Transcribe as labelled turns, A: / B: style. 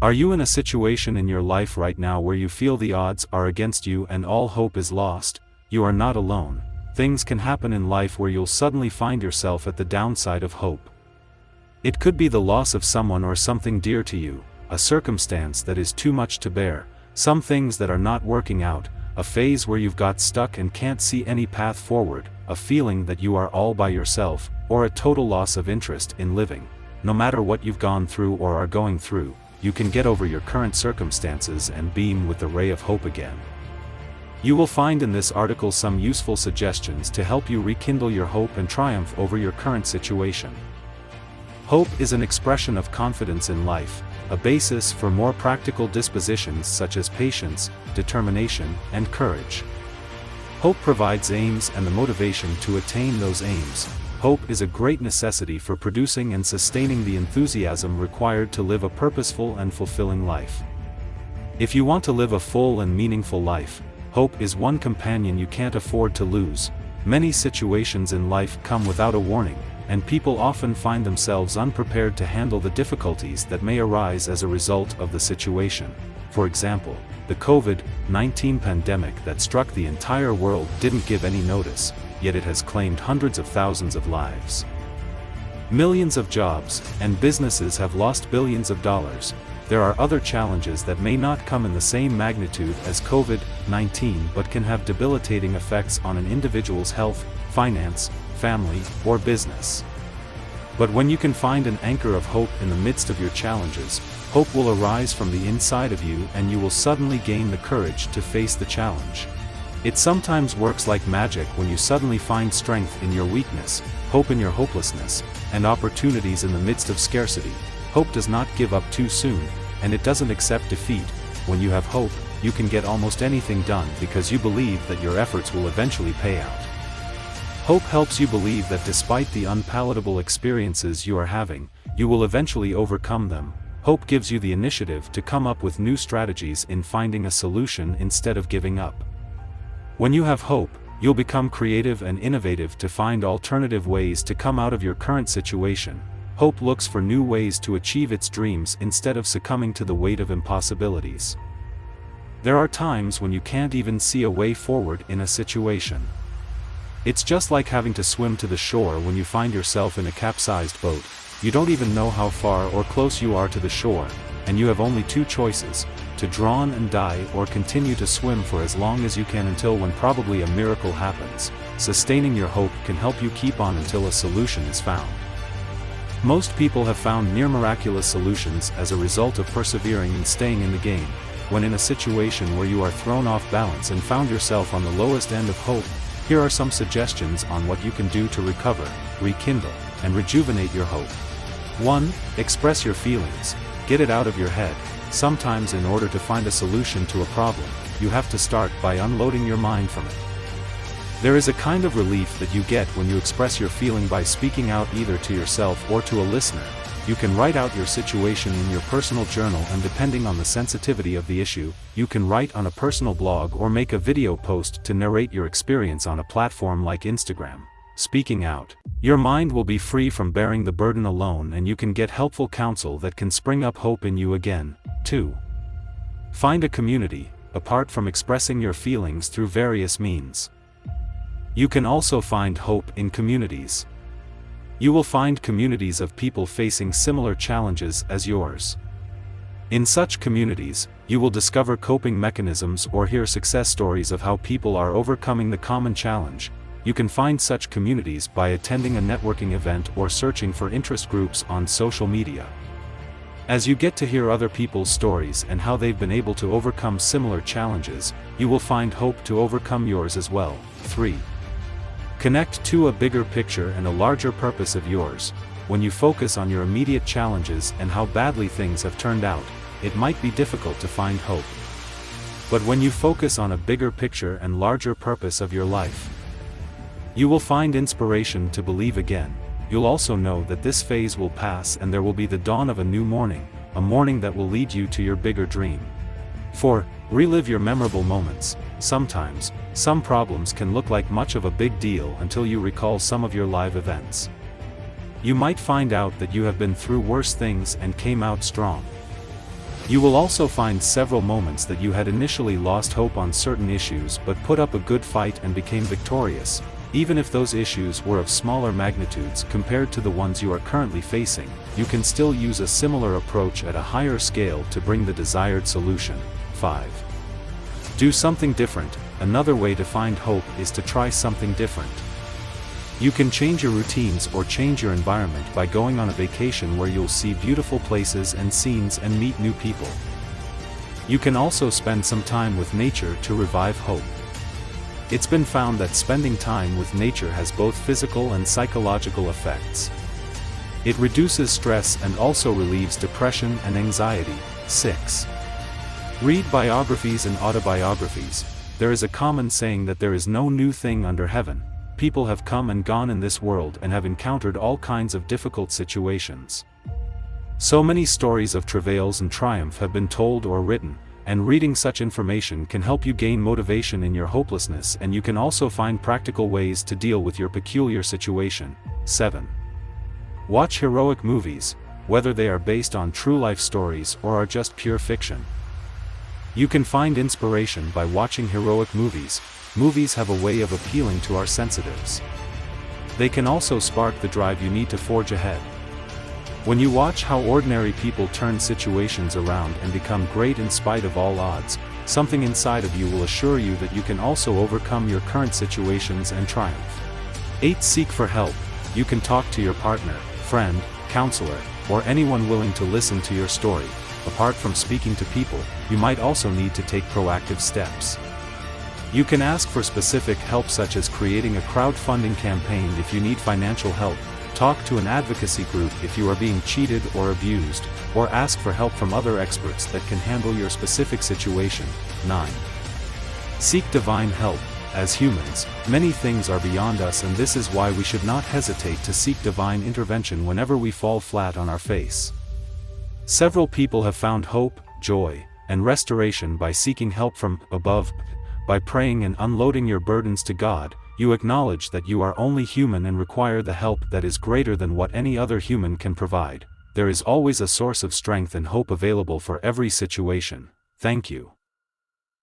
A: Are you in a situation in your life right now where you feel the odds are against you and all hope is lost? You are not alone. Things can happen in life where you'll suddenly find yourself at the downside of hope. It could be the loss of someone or something dear to you, a circumstance that is too much to bear, some things that are not working out, a phase where you've got stuck and can't see any path forward, a feeling that you are all by yourself, or a total loss of interest in living. No matter what you've gone through or are going through, you can get over your current circumstances and beam with the ray of hope again. You will find in this article some useful suggestions to help you rekindle your hope and triumph over your current situation. Hope is an expression of confidence in life, a basis for more practical dispositions such as patience, determination, and courage. Hope provides aims and the motivation to attain those aims. Hope is a great necessity for producing and sustaining the enthusiasm required to live a purposeful and fulfilling life. If you want to live a full and meaningful life, hope is one companion you can't afford to lose. Many situations in life come without a warning, and people often find themselves unprepared to handle the difficulties that may arise as a result of the situation. For example, the COVID-19 pandemic that struck the entire world didn't give any notice, yet it has claimed hundreds of thousands of lives. Millions of jobs and businesses have lost billions of dollars. There are other challenges that may not come in the same magnitude as COVID-19 but can have debilitating effects on an individual's health, finance, family, or business. But when you can find an anchor of hope in the midst of your challenges, hope will arise from the inside of you and you will suddenly gain the courage to face the challenge. It sometimes works like magic when you suddenly find strength in your weakness, hope in your hopelessness, and opportunities in the midst of scarcity. Hope does not give up too soon, and it doesn't accept defeat. When you have hope, you can get almost anything done because you believe that your efforts will eventually pay out. Hope helps you believe that despite the unpalatable experiences you are having, you will eventually overcome them. Hope gives you the initiative to come up with new strategies in finding a solution instead of giving up. When you have hope, you'll become creative and innovative to find alternative ways to come out of your current situation. Hope looks for new ways to achieve its dreams instead of succumbing to the weight of impossibilities. There are times when you can't even see a way forward in a situation. It's just like having to swim to the shore when you find yourself in a capsized boat. You don't even know how far or close you are to the shore, and you have only two choices: to drown and die or continue to swim for as long as you can until when probably a miracle happens. Sustaining your hope can help you keep on until a solution is found. Most people have found near miraculous solutions as a result of persevering and staying in the game. When in a situation where you are thrown off balance and found yourself on the lowest end of hope, here are some suggestions on what you can do to recover, rekindle, and rejuvenate your hope. 1. Express your feelings. Get it out of your head. Sometimes in order to find a solution to a problem, you have to start by unloading your mind from it. There is a kind of relief that you get when you express your feeling by speaking out either to yourself or to a listener. You can write out your situation in your personal journal, and depending on the sensitivity of the issue, you can write on a personal blog or make a video post to narrate your experience on a platform like Instagram. Speaking out, your mind will be free from bearing the burden alone, and you can get helpful counsel that can spring up hope in you again. 2. Find a community. Apart from expressing your feelings through various means, you can also find hope in communities. You will find communities of people facing similar challenges as yours. In such communities, you will discover coping mechanisms or hear success stories of how people are overcoming the common challenge. You can find such communities by attending a networking event or searching for interest groups on social media. As you get to hear other people's stories and how they've been able to overcome similar challenges, you will find hope to overcome yours as well. 3. Connect to a bigger picture and a larger purpose of yours. When you focus on your immediate challenges and how badly things have turned out, it might be difficult to find hope. But when you focus on a bigger picture and larger purpose of your life, you will find inspiration to believe again. You'll also know that this phase will pass and there will be the dawn of a new morning, a morning that will lead you to your bigger dream. 4. Relive your memorable moments. Sometimes, some problems can look like much of a big deal until you recall some of your live events. You might find out that you have been through worse things and came out strong. You will also find several moments that you had initially lost hope on certain issues but put up a good fight and became victorious, even if those issues were of smaller magnitudes compared to the ones you are currently facing. You can still use a similar approach at a higher scale to bring the desired solution. 5. Do something different. Another way to find hope is to try something different. You can change your routines or change your environment by going on a vacation where you'll see beautiful places and scenes and meet new people. You can also spend some time with nature to revive hope. It's been found that spending time with nature has both physical and psychological effects. It reduces stress and also relieves depression and anxiety. 6. Read biographies and autobiographies. There is a common saying that there is no new thing under heaven. People have come and gone in this world and have encountered all kinds of difficult situations. So many stories of travails and triumph have been told or written, and reading such information can help you gain motivation in your hopelessness, and you can also find practical ways to deal with your peculiar situation. 7. Watch heroic movies, whether they are based on true life stories or are just pure fiction. You can find inspiration by watching heroic movies. Movies have a way of appealing to our sensitives. They can also spark the drive you need to forge ahead. When you watch how ordinary people turn situations around and become great in spite of all odds, something inside of you will assure you that you can also overcome your current situations and triumph. 8. Seek for help. You can talk to your partner, friend, counselor, or anyone willing to listen to your story. Apart from speaking to people, you might also need to take proactive steps. You can ask for specific help, such as creating a crowdfunding campaign if you need financial help, talk to an advocacy group if you are being cheated or abused, or ask for help from other experts that can handle your specific situation. 9. Seek divine help. As humans, many things are beyond us, and this is why we should not hesitate to seek divine intervention whenever we fall flat on our face. Several people have found hope, joy, and restoration by seeking help from above. By praying and unloading your burdens to God, you acknowledge that you are only human and require the help that is greater than what any other human can provide. There is always a source of strength and hope available for every situation. Thank you.